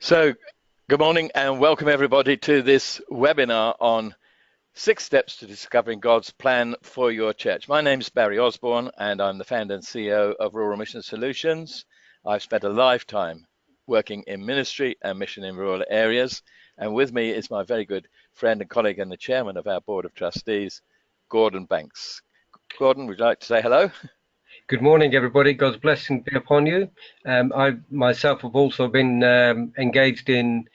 So, good morning and welcome everybody to this webinar on 6 steps to discovering God's plan for your church. My name is Barry Osborne and I'm the founder and CEO of Rural Mission Solutions. I've spent a lifetime working in ministry and mission in rural areas, and with me is my very good friend and colleague and the chairman of our board of trustees, Gordon Banks. Gordon, would you like to say hello? Good morning, everybody. God's blessing be upon you. I myself have also been engaged in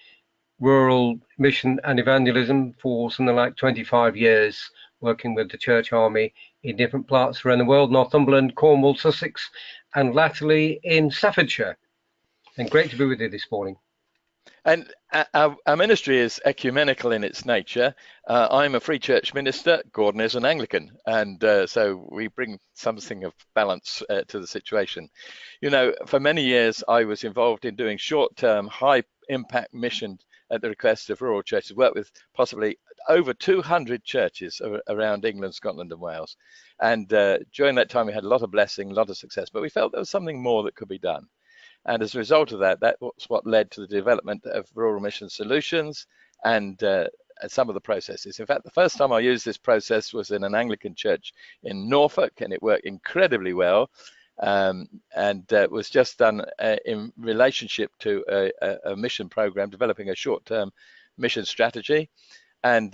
rural mission and evangelism for something like 25 years, working with the church army in different parts around the world, Northumberland, Cornwall, Sussex, and latterly in Staffordshire. And great to be with you this morning. And our ministry is ecumenical in its nature. I'm a free church minister, Gordon is an Anglican, and so we bring something of balance to the situation. You know, for many years I was involved in doing short-term, high-impact mission at the request of rural churches, worked with possibly over 200 churches around England, Scotland and Wales. And during that time we had a lot of blessing, a lot of success, but we felt there was something more that could be done. And as a result of that, that was what led to the development of Rural Mission Solutions and some of the processes. In fact, the first time I used this process was in an Anglican church in Norfolk, and it worked incredibly well. And it was just done in relationship to a mission program, developing a short-term mission strategy. And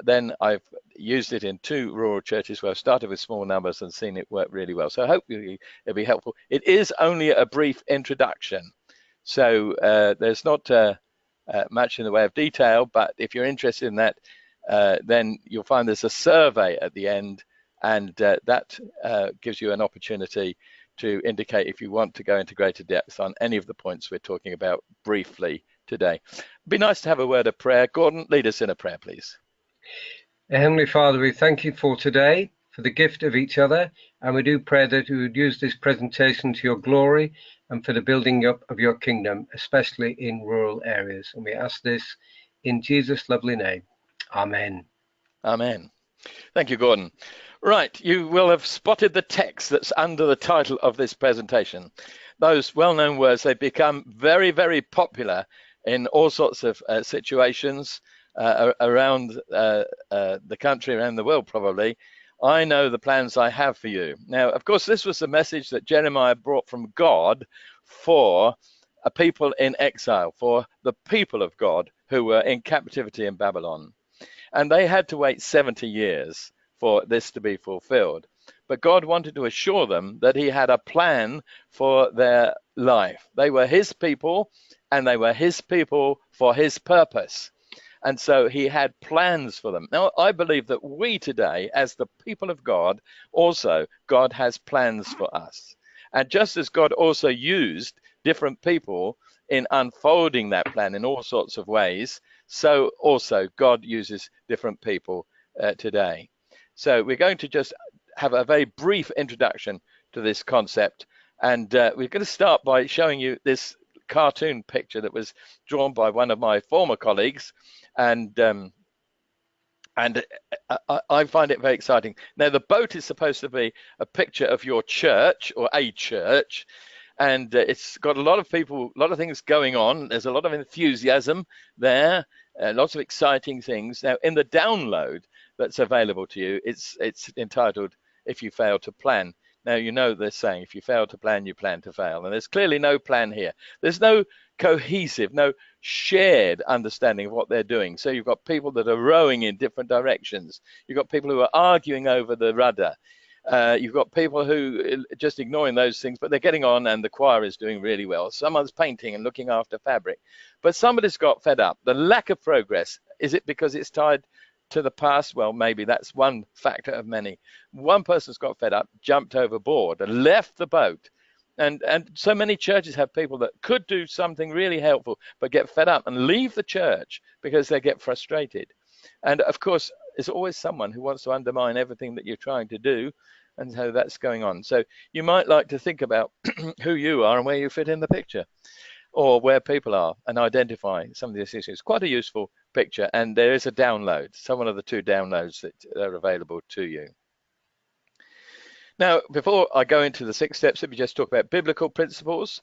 then I've used it in 2 rural churches where I've started with small numbers and seen it work really well. So hopefully it'll be helpful. It is only a brief introduction, so there's not much in the way of detail, but if you're interested in that, then you'll find there's a survey at the end, and that gives you an opportunity to indicate if you want to go into greater depth on any of the points we're talking about briefly today. It'd be nice to have a word of prayer. Gordon, lead us in a prayer, please. Heavenly Father, we thank you for today, for the gift of each other, and we do pray that you would use this presentation to your glory and for the building up of your kingdom, especially in rural areas. And we ask this in Jesus' lovely name. Amen. Amen. Thank you, Gordon. Right, you will have spotted the text that's under the title of this presentation. Those well-known words, they've become very, very popular in all sorts of situations around the country, around the world probably. I know the plans I have for you. Now, of course, this was the message that Jeremiah brought from God for a people in exile, for the people of God who were in captivity in Babylon. And they had to wait 70 years for this to be fulfilled. But God wanted to assure them that he had a plan for their life. They were his people, and they were his people for his purpose. And so he had plans for them. Now, I believe that we today, as the people of God, also, God has plans for us. And just as God also used different people in unfolding that plan in all sorts of ways, so also God uses different people today. So we're going to just have a very brief introduction to this concept, and we're going to start by showing you this cartoon picture that was drawn by one of my former colleagues, and I find it very exciting. Now, the boat is supposed to be a picture of your church or a church, and it's got a lot of people, a lot of things going on. There's a lot of enthusiasm there, lots of exciting things. Now, in the download that's available to you, it's entitled "If You Fail to Plan." Now, you know they're saying if you fail to plan, you plan to fail. And there's clearly no plan here. There's no cohesive, no shared understanding of what they're doing. So you've got people that are rowing in different directions. You've got people who are arguing over the rudder. You've got people who are just ignoring those things, but they're getting on and the choir is doing really well. Someone's painting and looking after fabric. But somebody's got fed up. The lack of progress, is it because it's tied to the past? Well, maybe that's one factor of many. One person's got fed up, jumped overboard and left the boat. And so many churches have people that could do something really helpful, but get fed up and leave the church because they get frustrated. And of course, there's always someone who wants to undermine everything that you're trying to do. And so that's going on. So you might like to think about who you are and where you fit in the picture, or where people are, and identify some of these issues. Quite a useful picture, and there is a download, some one of the 2 downloads that are available to you. Now, before I go into the 6 steps, let me just talk about biblical principles.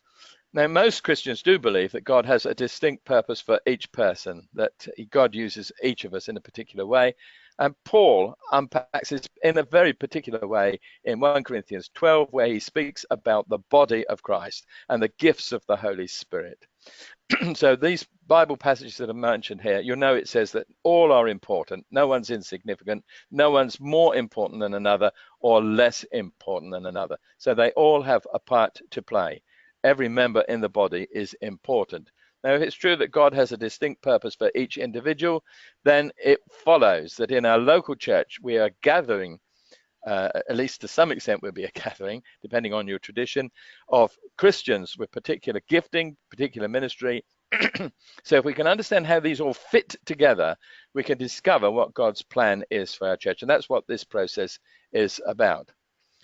Now, most Christians do believe that God has a distinct purpose for each person, that God uses each of us in a particular way. And Paul unpacks this in a very particular way in 1 Corinthians 12, where he speaks about the body of Christ and the gifts of the Holy Spirit. So these Bible passages that are mentioned here, you know, it says that all are important. No one's insignificant. No one's more important than another or less important than another. So they all have a part to play. Every member in the body is important. Now, if it's true that God has a distinct purpose for each individual, then it follows that in our local church, we are gathering, at least to some extent will be a gathering, depending on your tradition, of Christians with particular gifting, particular ministry. So if we can understand how these all fit together, we can discover what God's plan is for our church. And that's what this process is about.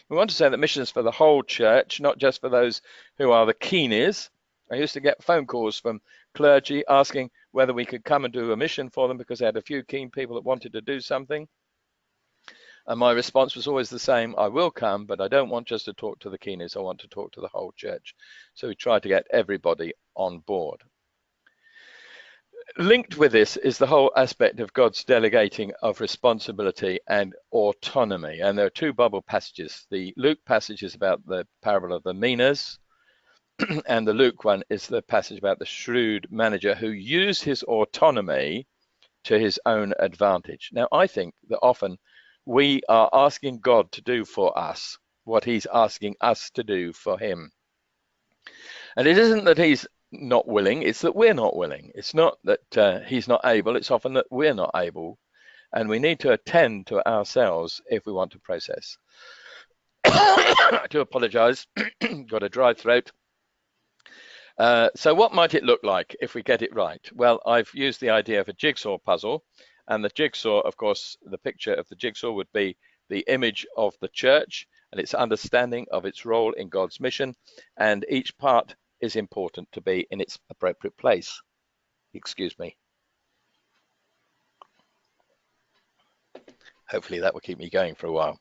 We want to say that mission is for the whole church, not just for those who are the keeners. I used to get phone calls from clergy asking whether we could come and do a mission for them because they had a few keen people that wanted to do something. And my response was always the same: I will come, but I don't want just to talk to the keeners. I want to talk to the whole church. So we tried to get everybody on board. Linked with this is the whole aspect of God's delegating of responsibility and autonomy. And there are two Bible passages. The Luke passage is about the parable of the minas, and the Luke one is the passage about the shrewd manager who used his autonomy to his own advantage. Now, I think that often we are asking God to do for us what he's asking us to do for him. And it isn't that he's not willing, it's that we're not willing. It's not that he's not able, it's often that we're not able. And we need to attend to ourselves if we want to process. I do apologize, got a dry throat. So what might it look like if we get it right? Well, I've used the idea of a jigsaw puzzle, and the jigsaw, of course, the picture of the jigsaw would be the image of the church and its understanding of its role in God's mission, and each part is important to be in its appropriate place. Excuse me. Hopefully that will keep me going for a while.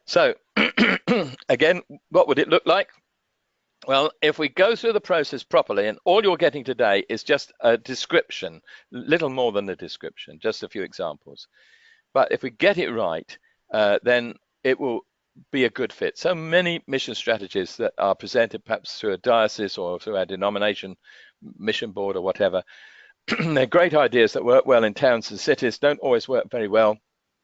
So again, what would it look like? Well, if we go through the process properly, and all you're getting today is just a description, little more than a description, just a few examples. But if we get it right, then it will be a good fit. So many mission strategies that are presented perhaps through a diocese or through our denomination mission board or whatever, they're great ideas that work well in towns and cities, don't always work very well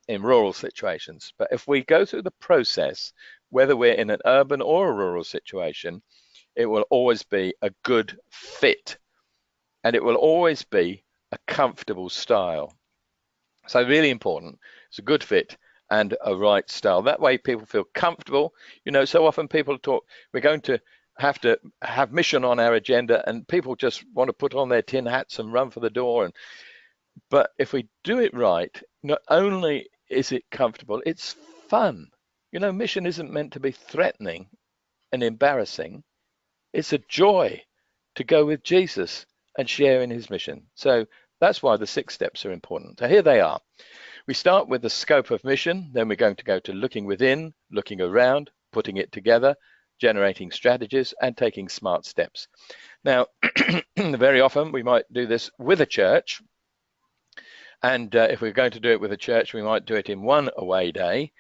in rural situations. But if we go through the process, whether we're in an urban or a rural situation, it will always be a good fit, and it will always be a comfortable style. So really important, it's a good fit and a right style. That way people feel comfortable. You know, so often people talk, we're going to have mission on our agenda, and people just want to put on their tin hats and run for the door. But if we do it right, not only is it comfortable, it's fun. You know, mission isn't meant to be threatening and embarrassing. It's a joy to go with Jesus and share in his mission. So that's why the 6 steps are important. So here they are. We start with the scope of mission, then we're going to go to looking within, looking around, putting it together, generating strategies, and taking smart steps. Now, very often we might do this with a church, and if we're going to do it with a church, we might do it in one away day.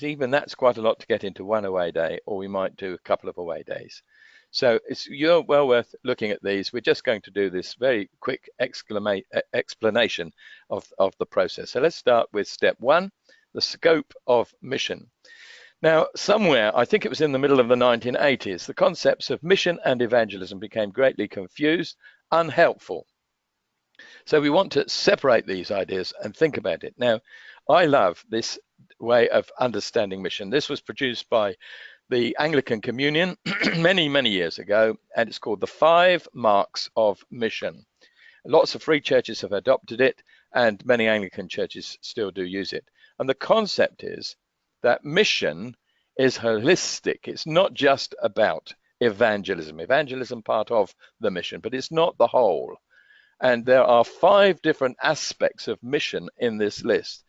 Even that's quite a lot to get into one away day, or we might do a couple of away days. So you're well worth looking at these. We're just going to do this very quick explanation of the process. So let's start with step 1, the scope of mission. Now, somewhere, I think it was in the middle of the 1980s, the concepts of mission and evangelism became greatly confused, unhelpful. So we want to separate these ideas and think about it. Now, I love this way of understanding mission. This was produced by the Anglican Communion many, many years ago, and it's called the 5 Marks of Mission. Lots of free churches have adopted it, and many Anglican churches still do use it. And the concept is that mission is holistic. It's not just about evangelism. Evangelism part of the mission, but it's not the whole. And there are 5 different aspects of mission in this list.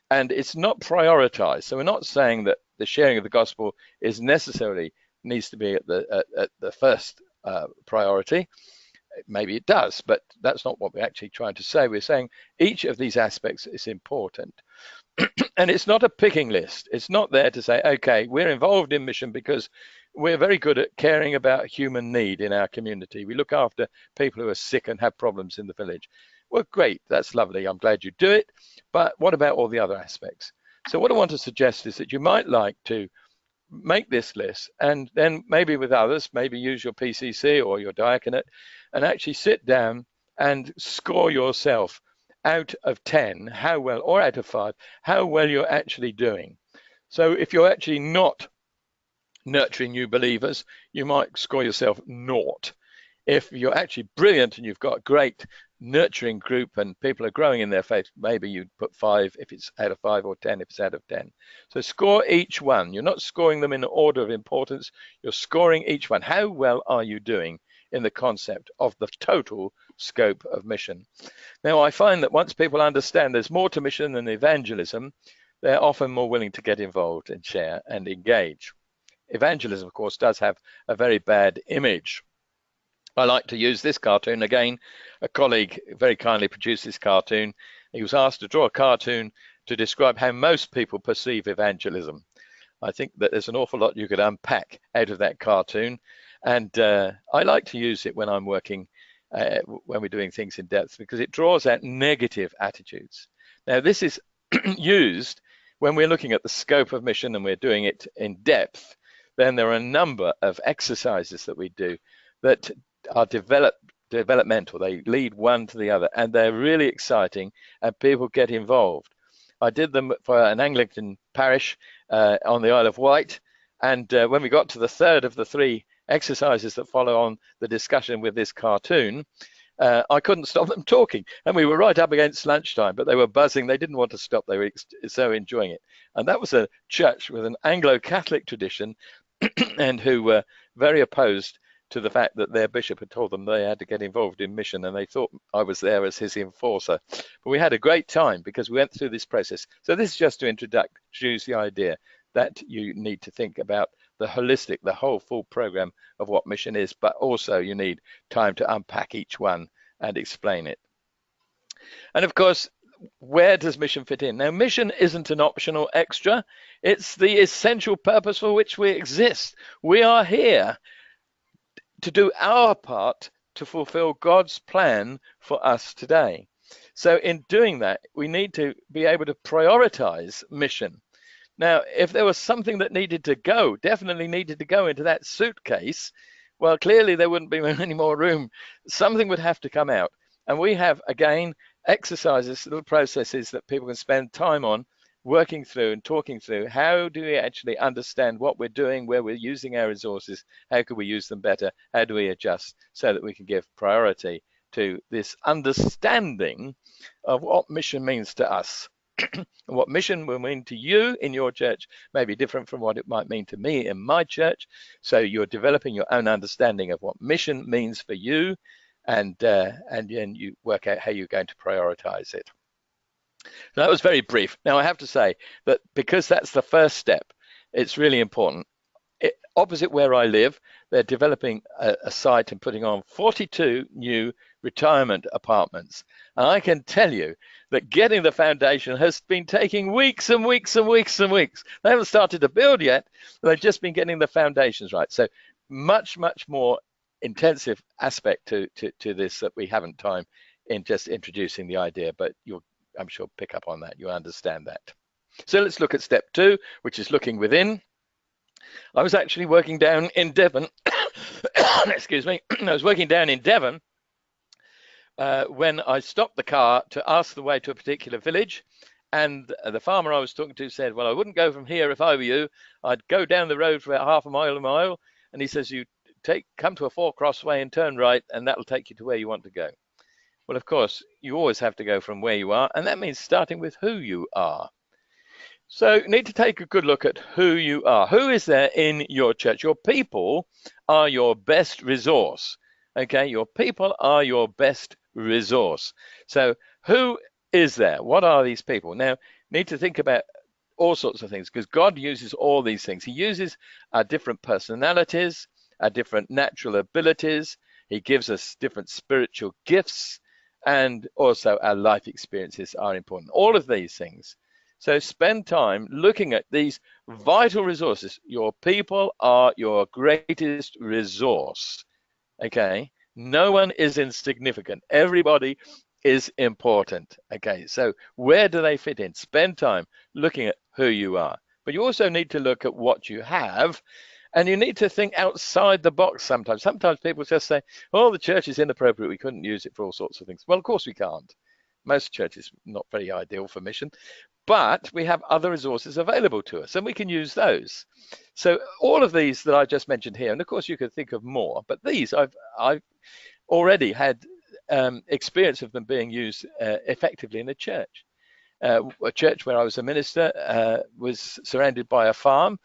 And it's not prioritized. So we're not saying that the sharing of the gospel is necessarily needs to be at the first priority. Maybe it does, but that's not what we're actually trying to say. We're saying each of these aspects is important. And it's not a picking list. It's not there to say, okay, we're involved in mission because we're very good at caring about human need in our community. We look after people who are sick and have problems in the village. Well, great, that's lovely. I'm glad you do it. But what about all the other aspects? So what I want to suggest is that you might like to make this list and then maybe with others, maybe use your PCC or your diaconate and actually sit down and score yourself out of 10, how well, or out of 5, how well you're actually doing. So if you're actually not nurturing new believers, you might score yourself 0. If you're actually brilliant and you've got a great nurturing group and people are growing in their faith, maybe you'd put 5 if it's out of 5 or 10 if it's out of 10. So score each one. You're not scoring them in order of importance. You're scoring each one. How well are you doing in the concept of the total scope of mission? Now, I find that once people understand there's more to mission than evangelism, they're often more willing to get involved and share and engage. Evangelism, of course, does have a very bad image. I like to use this cartoon again. A colleague very kindly produced this cartoon. He was asked to draw a cartoon to describe how most people perceive evangelism. I think that there's an awful lot you could unpack out of that cartoon. And I like to use it when I'm working, when we're doing things in depth, because it draws out negative attitudes. Now, this is used when we're looking at the scope of mission and we're doing it in depth. Then there are a number of exercises that we do that are developmental. They lead one to the other, and they're really exciting, and people get involved. I did them for an Anglican parish on the Isle of Wight, and when we got to the third of the 3 exercises that follow on the discussion with this cartoon, I couldn't stop them talking, and we were right up against lunchtime, but they were buzzing. They didn't want to stop. They were so enjoying it. And that was a church with an Anglo-Catholic tradition and who were very opposed to the fact that their bishop had told them they had to get involved in mission, and they thought I was there as his enforcer. But we had a great time because we went through this process. So this is just to introduce the idea that you need to think about the holistic, the whole full program of what mission is, but also you need time to unpack each one and explain it. And of course, where does mission fit in? Now, mission isn't an optional extra. It's the essential purpose for which we exist. We are here to do our part to fulfill God's plan for us today. So in doing that, we need to be able to prioritize mission. Now, if there was something that needed to go, definitely needed to go into that suitcase, well, clearly there wouldn't be any more room. Something would have to come out. And we have, again, exercises, little processes that people can spend time on, working through and talking through. How do we actually understand what we're doing, where we're using our resources? How can we use them better? How do we adjust so that we can give priority to this understanding of what mission means to us? What mission will mean to you in your church may be different from what it might mean to me in my church. So you're developing your own understanding of what mission means for you, and then you work out how you're going to prioritize it. So that was very brief. Now I have to say that because that's the first step, it's really important. Opposite where I live, they're developing a site and putting on 42 new retirement apartments. And I can tell you that getting the foundation has been taking weeks and weeks and weeks and weeks. They haven't started to build yet. They've just been getting the foundations right. So much, much more intensive aspect to this that we haven't time in just introducing the idea, but you'll, I'm sure, pick up on that. You understand that. So let's look at step 2, which is looking within. I was actually working down in Devon. Excuse me. I was working down in Devon when I stopped the car to ask the way to a particular village. And the farmer I was talking to said, well, I wouldn't go from here if I were you. I'd go down the road for about half a mile. And he says, you come to a 4-crossway and turn right, and that'll take you to where you want to go. Well, of course, you always have to go from where you are, and that means starting with who you are. So you need to take a good look at who you are. Who is there in your church? Your people are your best resource. Okay, your people are your best resource. So who is there? What are these people? Now, you need to think about all sorts of things because God uses all these things. He uses our different personalities, our different natural abilities. He gives us different spiritual gifts, and also our life experiences are important. All of these things. So spend time looking at these vital resources. Your people are your greatest resource. Okay, no one is insignificant. Everybody is important. Okay, so where do they fit in? Spend time looking at who you are. But you also need to look at what you have, and you need to think outside the box sometimes. Sometimes people just say, oh, the church is inappropriate. We couldn't use it for all sorts of things. Well, of course we can't. Most churches not very ideal for mission, but we have other resources available to us, and we can use those. So all of these that I just mentioned here, and of course you could think of more, but these I've already had experience of them being used effectively in a church. A church where I was a minister was surrounded by a farm,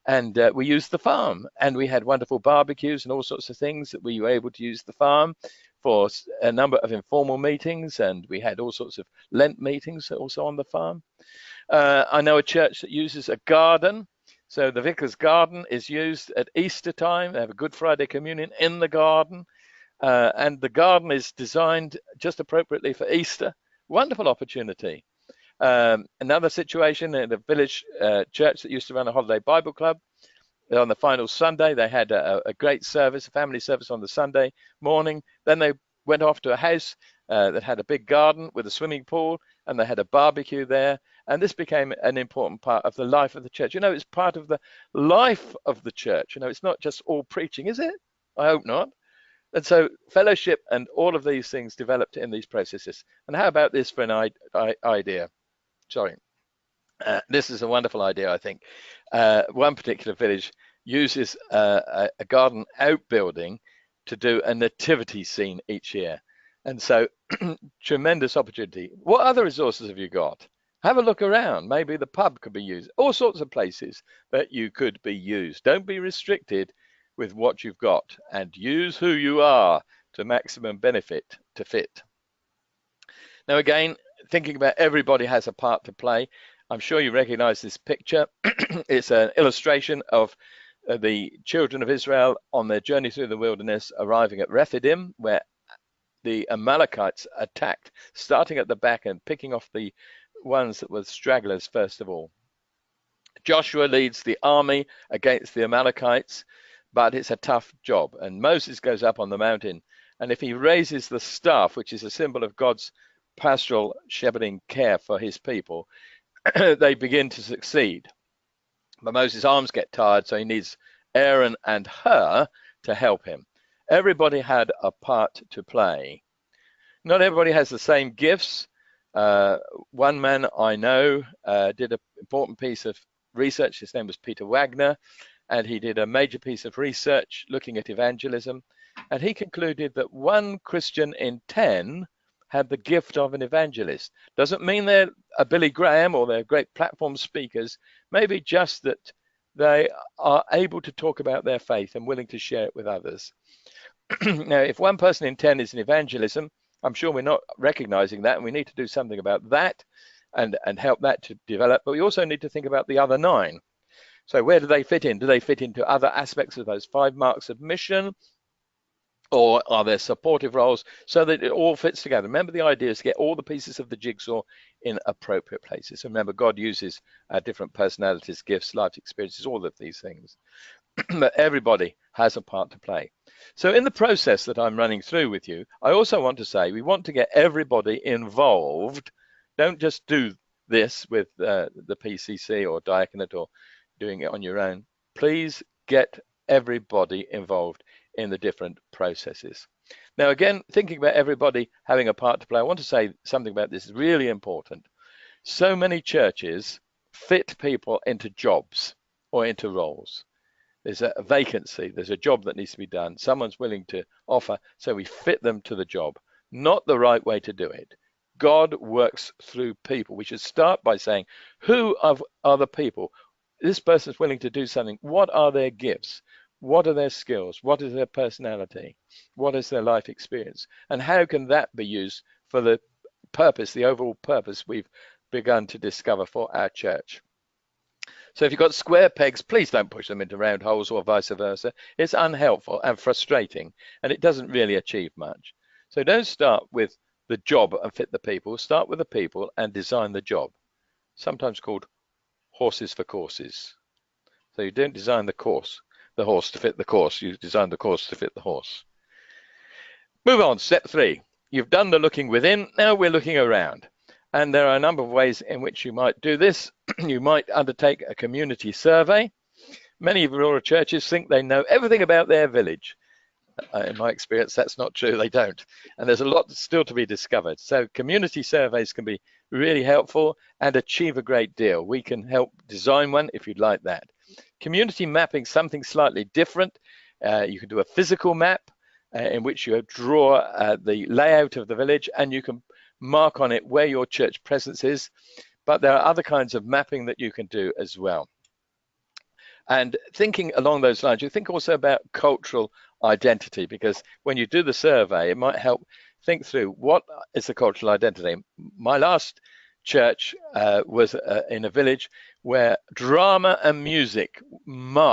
and we used the farm, and we had wonderful barbecues and all sorts of things that we were able to use the farm for a number of informal meetings, and we had all sorts of Lent meetings also on the farm. I know a church that uses a garden. So the vicar's garden is used at Easter time. They have a Good Friday communion in the garden. And the garden is designed just appropriately for Easter. Wonderful opportunity. Another situation in a village church that used to run a holiday Bible club. On the final Sunday, they had a great service, a family service on the Sunday morning. Then they went off to a house that had a big garden with a swimming pool, and they had a barbecue there. And this became an important part of the life of the church. You know, it's part of the life of the church. You know, it's not just all preaching, is it? I hope not. And so fellowship and all of these things developed in these processes. And how about this for an idea? Sorry. This is a wonderful idea, I think. One particular village uses a garden outbuilding to do a nativity scene each year. And so tremendous opportunity. What other resources have you got? Have a look around. Maybe the pub could be used. All sorts of places that you could be used. Don't be restricted with what you've got, and use who you are to maximum benefit to fit. Now, again, thinking about everybody has a part to play. I'm sure you recognize this picture. It's an illustration of the children of Israel on their journey through the wilderness, arriving at Rephidim, where the Amalekites attacked, starting at the back and picking off the ones that were stragglers first of all. Joshua leads the army against the Amalekites, but it's a tough job. And Moses goes up on the mountain, and if he raises the staff, which is a symbol of God's pastoral shepherding care for his people, they begin to succeed. But Moses' arms get tired, so he needs Aaron and Hur to help him. Everybody had a part to play. Not everybody has the same gifts. One man I know did an important piece of research. His name was Peter Wagner, and he did a major piece of research looking at evangelism. And he concluded that 1 Christian in 10 had the gift of an evangelist. Doesn't mean they're a Billy Graham or they're great platform speakers. Maybe just that they are able to talk about their faith and willing to share it with others. Now, if 1 person in 10 is in evangelism, I'm sure we're not recognizing that, and we need to do something about that and help that to develop. But we also need to think about the other 9. So where do they fit in? Do they fit into other aspects of those 5 marks of mission? Or are there supportive roles so that it all fits together? Remember, the idea is to get all the pieces of the jigsaw in appropriate places. And remember, God uses different personalities, gifts, life experiences, all of these things. But everybody has a part to play. So in the process that I'm running through with you, I also want to say we want to get everybody involved. Don't just do this with the PCC or diaconate or doing it on your own. Please get everybody involved in the different processes. Now, again, thinking about everybody having a part to play, I want to say something about this is really important. So many churches fit people into jobs or into roles. There's a vacancy, there's a job that needs to be done, someone's willing to offer, so we fit them to the job. Not the right way to do it. God works through people. We should start by saying, who are the people? This person's willing to do something. What are their gifts? What are their skills? What is their personality? What is their life experience? And how can that be used for the purpose, the overall purpose we've begun to discover for our church? So if you've got square pegs, please don't push them into round holes or vice versa. It's unhelpful and frustrating, and it doesn't really achieve much. So don't start with the job and fit the people. Start with the people and design the job, sometimes called horses for courses. So you don't design the horse to fit the course. You design the course to fit the horse. Move on, step 3. You've done the looking within, now we're looking around. And there are a number of ways in which you might do this. You might undertake a community survey. Many rural churches think they know everything about their village. In my experience, that's not true, they don't. And there's a lot still to be discovered. So community surveys can be really helpful and achieve a great deal. We can help design one if you'd like that. Community mapping, something slightly different. You can do a physical map in which you draw the layout of the village, and you can mark on it where your church presence is. But there are other kinds of mapping that you can do as well. And thinking along those lines, you think also about cultural identity, because when you do the survey, it might help think through what is the cultural identity. My last church was in a village where drama and music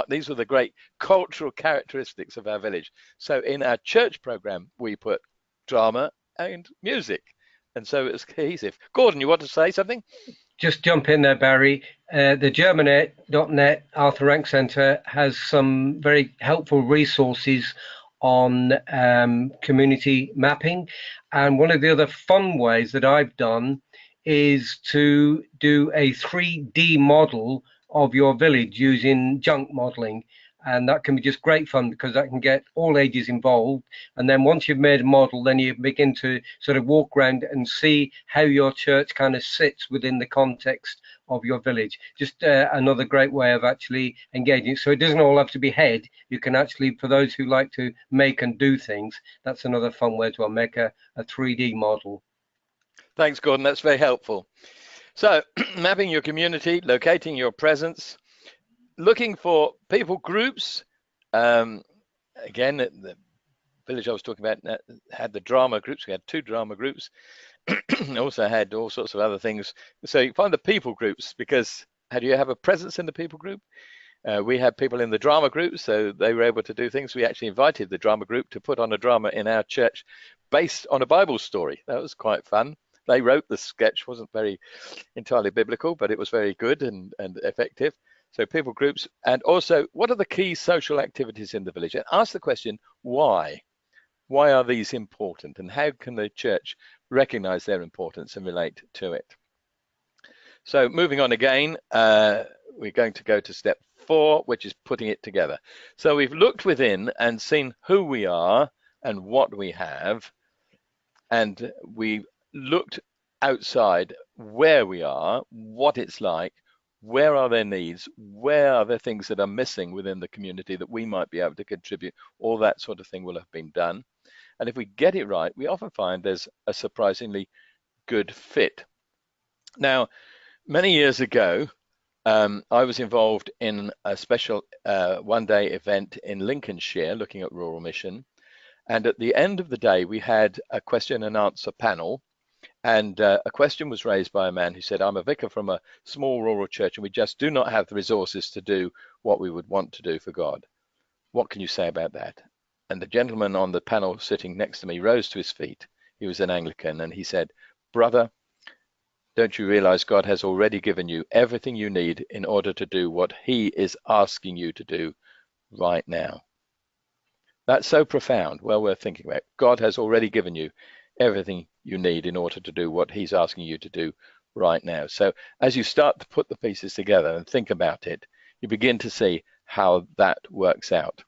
these were the great cultural characteristics of our village. So in our church program, we put drama and music, and so it's cohesive. Gordon, you want to say something? Just jump in there, Barry. The Germanet.net Arthur Rank Centre has some very helpful resources on community mapping. And one of the other fun ways that I've done is to do a 3D model of your village using junk modeling. And that can be just great fun because that can get all ages involved. And then once you've made a model, then you begin to sort of walk around and see how your church kind of sits within the context of your village. Just another great way of actually engaging. So it doesn't all have to be head. You can actually, for those who like to make and do things, that's another fun way to make a 3D model. Thanks, Gordon. That's very helpful. So mapping your community, locating your presence, looking for people groups. Again, the village I was talking about had the drama groups. We had 2 drama groups. Also had all sorts of other things. So you find the people groups, because how do you have a presence in the people group? We had people in the drama group, so they were able to do things. We actually invited the drama group to put on a drama in our church based on a Bible story. That was quite fun. They wrote the sketch, wasn't very entirely biblical, but it was very good and effective. So people groups, and also what are the key social activities in the village? And ask the question, why? Why are these important? And how can the church recognize their importance and relate to it? So moving on again, we're going to go to step 4, which is putting it together. So we've looked within and seen who we are and what we have. And we looked outside where we are, what it's like, where are their needs, where are the things that are missing within the community that we might be able to contribute. All that sort of thing will have been done. And if we get it right, we often find there's a surprisingly good fit. Now, many years ago, I was involved in a special one-day event in Lincolnshire looking at rural mission. And at the end of the day, we had a question and answer panel. And a question was raised by a man who said, I'm a vicar from a small rural church and we just do not have the resources to do what we would want to do for God. What can you say about that? And the gentleman on the panel sitting next to me rose to his feet. He was an Anglican, and he said, brother, don't you realize God has already given you everything you need in order to do what he is asking you to do right now? That's so profound, well worth thinking about. God has already given you everything you need in order to do what he's asking you to do right now. So as you start to put the pieces together and think about it, you begin to see how that works out.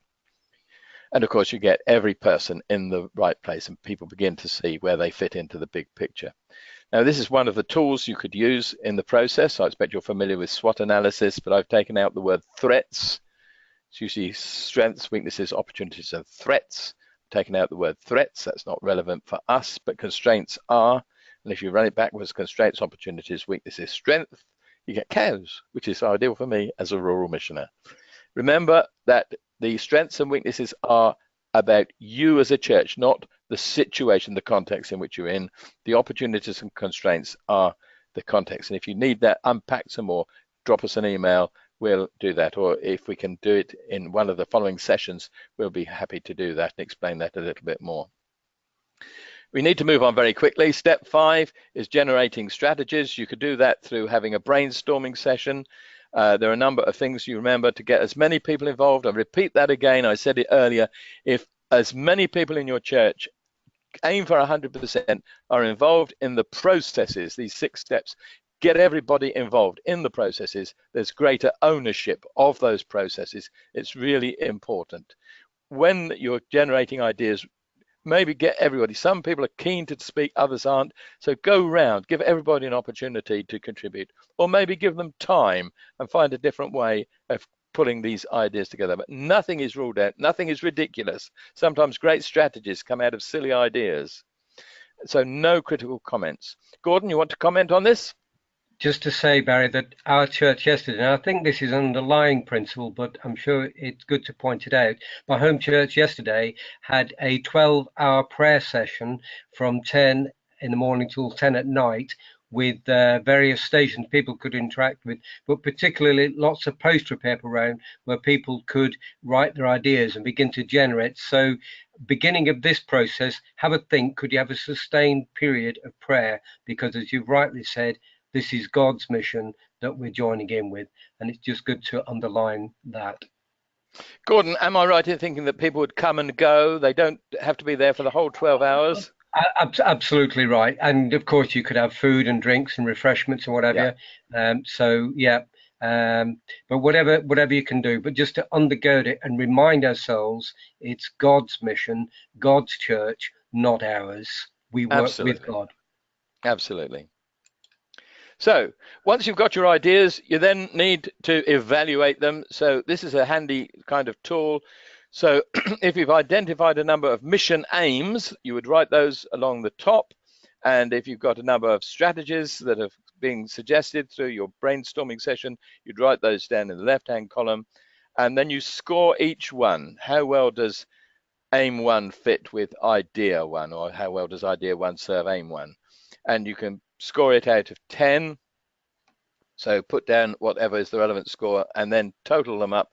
And of course, you get every person in the right place and people begin to see where they fit into the big picture. Now, this is one of the tools you could use in the process. I expect you're familiar with SWOT analysis, but I've taken out the word threats. It's usually strengths, weaknesses, opportunities, and threats. Taken out the word threats. That's not relevant for us, but constraints are. And if you run it backwards, constraints, opportunities, weaknesses, strength, you get cows, which is ideal for me as a rural missioner. Remember that the strengths and weaknesses are about you as a church, not the situation, the context in which you're in. The opportunities and constraints are the context. And if you need that unpacked some more, drop us an email we'll do that. Or if we can do it in one of the following sessions, we'll be happy to do that and explain that a little bit more. We need to move on very quickly. Step 5 is generating strategies. You could do that through having a brainstorming session. There are a number of things you remember to get as many people involved. I'll repeat that again. I said it earlier. If as many people in your church, aim for 100%, are involved in the processes, these 6 steps, get everybody involved in the processes, there's greater ownership of those processes. It's really important. When you're generating ideas, maybe get everybody. Some people are keen to speak, others aren't. So go round, give everybody an opportunity to contribute, or maybe give them time and find a different way of putting these ideas together. But nothing is ruled out, nothing is ridiculous. Sometimes great strategies come out of silly ideas. So no critical comments. Gordon, you want to comment on this? Just to say, Barry, that our church yesterday, and I think this is an underlying principle, but I'm sure it's good to point it out. My home church yesterday had a 12-hour prayer session from 10 in the morning till 10 at night, with various stations people could interact with, but particularly lots of poster paper around where people could write their ideas and begin to generate. So beginning of this process, have a think, could you have a sustained period of prayer? Because as you've rightly said, this is God's mission that we're joining in with, and it's just good to underline that. Gordon, am I right in thinking that people would come and go? They don't have to be there for the whole 12 hours? Absolutely right. And of course, you could have food and drinks and refreshments and whatever. Yeah. But whatever you can do, but just to undergird it and remind ourselves, it's God's mission, God's church, not ours. We work with God. Absolutely. So once you've got your ideas, you then need to evaluate them. So this is a handy kind of tool. So if you've identified a number of mission aims, you would write those along the top. And if you've got a number of strategies that have been suggested through your brainstorming session, you'd write those down in the left-hand column. And then you score each one. How well does aim 1 fit with idea 1, or how well does idea 1 serve aim 1? And you can score it out of 10. So put down whatever is the relevant score and then total them up,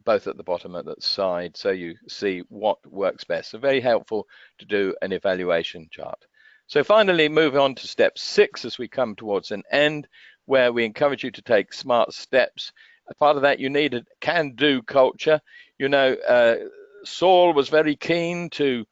both at the bottom and at the side, so you see what works best. So very helpful to do an evaluation chart. So finally, move on to step 6 as we come towards an end, where we encourage you to take smart steps. As part of that, you need a can-do culture. You know, Saul was very keen to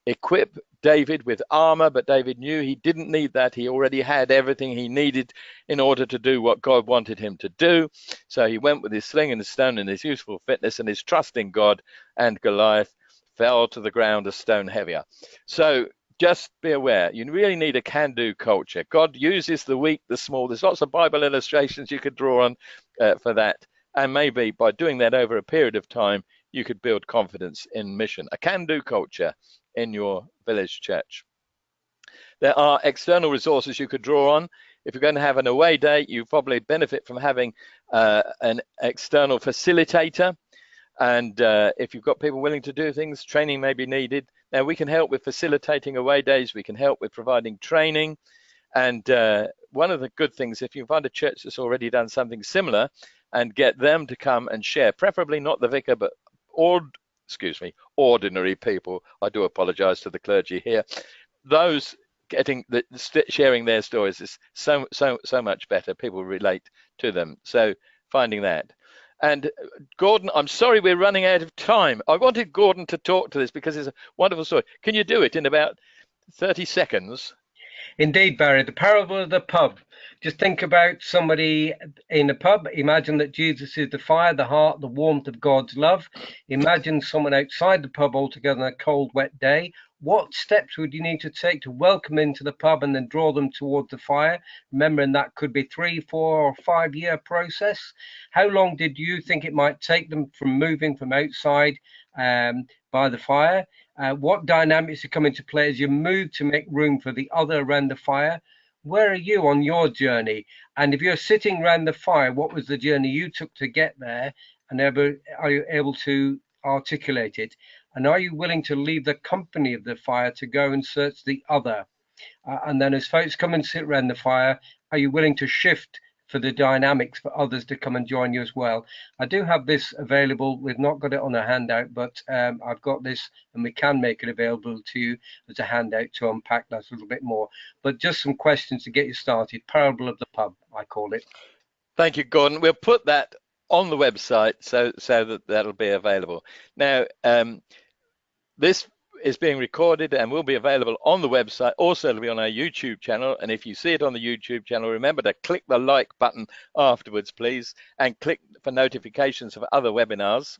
equip David with armor, but David knew he didn't need that. He already had everything he needed in order to do what God wanted him to do. So he went with his sling and his stone and his useful fitness and his trust in God, and Goliath fell to the ground a stone heavier. So just be aware, you really need a can-do culture. God uses the weak, the small. There's lots of Bible illustrations you could draw on for that. And maybe by doing that over a period of time, you could build confidence in mission. A can-do culture in your village church. There are external resources you could draw on. If you're going to have an away day, you probably benefit from having an external facilitator. And if you've got people willing to do things, training may be needed. Now, we can help with facilitating away days. We can help with providing training. And one of the good things, if you find a church that's already done something similar and get them to come and share, preferably not the vicar, but ordinary people. I do apologize to the clergy here. Those sharing their stories is so much better. People relate to them. So finding that. And Gordon, I'm sorry we're running out of time. I wanted Gordon to talk to this because it's a wonderful story. Can you do it in about 30 seconds? Indeed, Barry, the parable of the pub. Just think about somebody in a pub. Imagine that Jesus is the fire, the heart, the warmth of God's love. Imagine someone outside the pub altogether on a cold, wet day. What steps would you need to take to welcome into the pub and then draw them towards the fire? Remembering that could be 3, 4 or 5 year process. How long did you think it might take them from moving from outside by the fire? What dynamics are coming into play as you move to make room for the other around the fire? Where are you on your journey? And if you're sitting around the fire, what was the journey you took to get there? And are you able to articulate it? And are you willing to leave the company of the fire to go and search the other? And then as folks come and sit around the fire, are you willing to shift for the dynamics for others to come and join you as well. I do have this available. We've not got it on a handout, but I've got this, and we can make it available to you as a handout to unpack that a little bit more. But just some questions to get you started. Parable of the pub, I call it. Thank you, Gordon. We'll put that on the website so that that'll be available. Now, this is being recorded and will be available on the website. Also, it'll be on our YouTube channel. And if you see it on the YouTube channel, remember to click the like button afterwards, please, and click for notifications of other webinars,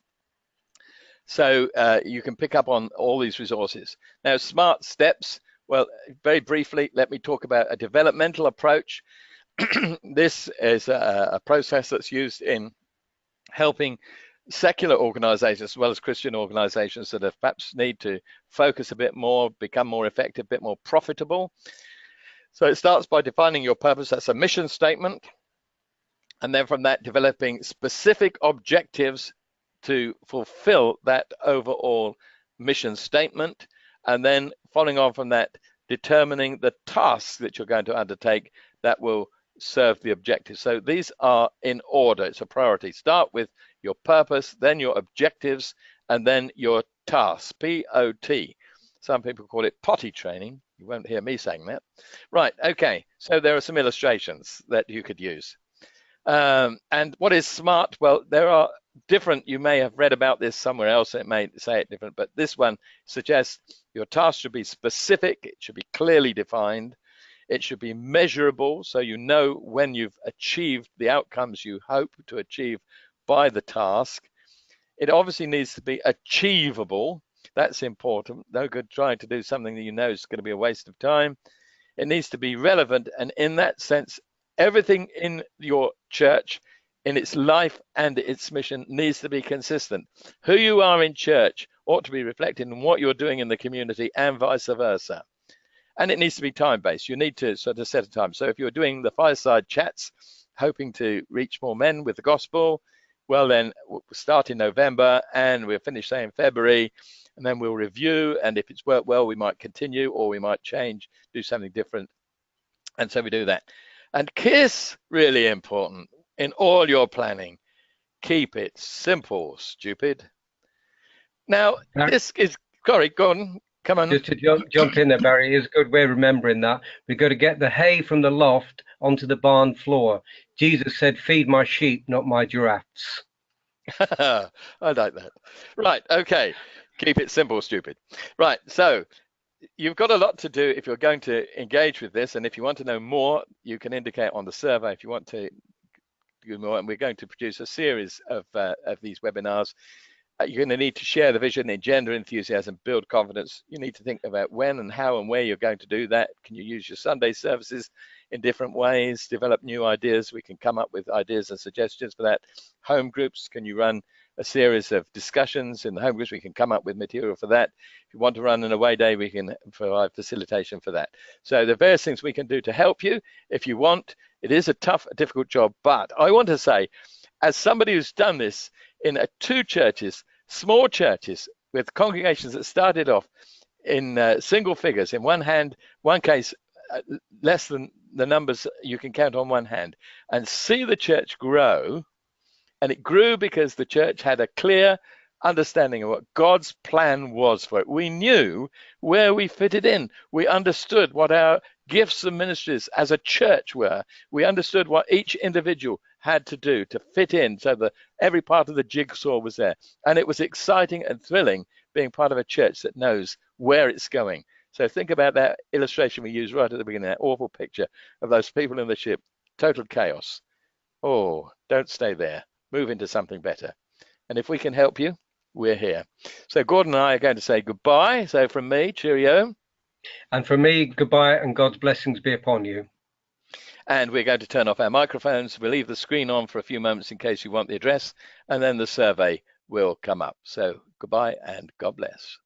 so you can pick up on all these resources. Now, SMART steps. Well, very briefly, let me talk about a developmental approach. This is a process that's used in helping secular organizations as well as Christian organizations that have perhaps need to focus a bit more, become more effective, a bit more profitable. So it starts by defining your purpose. That's a mission statement. And then from that, developing specific objectives to fulfill that overall mission statement. And then following on from that, determining the tasks that you're going to undertake that will serve the objective. So these are in order. It's a priority. Start with your purpose, then your objectives, and then your tasks. P-O-T. Some people call it potty training. You won't hear me saying that. Right, okay. So there are some illustrations that you could use. And what is SMART? Well, there are different, you may have read about this somewhere else, it may say it different, but this one suggests your task should be specific, it should be clearly defined, it should be measurable, so you know when you've achieved the outcomes you hope to achieve by the task. It obviously needs to be achievable. That's important. No good trying to do something that you know is going to be a waste of time. It needs to be relevant, and in that sense, everything in your church, in its life and its mission, needs to be consistent. Who you are in church ought to be reflected in what you're doing in the community, and vice versa. And it needs to be time-based. You need to sort of set a time. So if you're doing the fireside chats, hoping to reach more men with the gospel, well, then we'll start in November and we'll finish, say, in February, and then we'll review. And if it's worked well, we might continue, or we might change, do something different. And so we do that. And KISS, really important in all your planning. Keep it simple, stupid. Now, this is, sorry, Gordon, come on. Just to jump in there, Barry, is a good way of remembering that. We've got to get the hay from the loft onto the barn floor. Jesus said, feed my sheep, not my giraffes. I like that. Right, okay. Keep it simple, stupid. Right, so you've got a lot to do if you're going to engage with this, and if you want to know more, you can indicate on the survey if you want to do more, and we're going to produce a series of these webinars. You're going to need to share the vision, engender enthusiasm, build confidence. You need to think about when and how and where you're going to do that. Can you use your Sunday services in different ways, develop new ideas? We can come up with ideas and suggestions for that. Home groups, can you run a series of discussions in the home groups? We can come up with material for that. If you want to run an away day, we can provide facilitation for that. So the various things we can do to help you if you want. It is a tough, difficult job, but I want to say, as somebody who's done this in 2 churches, small churches with congregations that started off in single figures, in one case, less than the numbers you can count on one hand, and see the church grow. And it grew because the church had a clear understanding of what God's plan was for it. We knew where we fitted in. We understood what our gifts and ministries as a church were. We understood what each individual had to do to fit in, so that every part of the jigsaw was there. And it was exciting and thrilling being part of a church that knows where it's going. So think about that illustration we used right at the beginning, that awful picture of those people in the ship, total chaos. Oh, don't stay there. Move into something better. And if we can help you, we're here. So Gordon and I are going to say goodbye. So from me, cheerio. And from me, goodbye, and God's blessings be upon you. And we're going to turn off our microphones. We'll leave the screen on for a few moments in case you want the address, and then the survey will come up. So goodbye and God bless.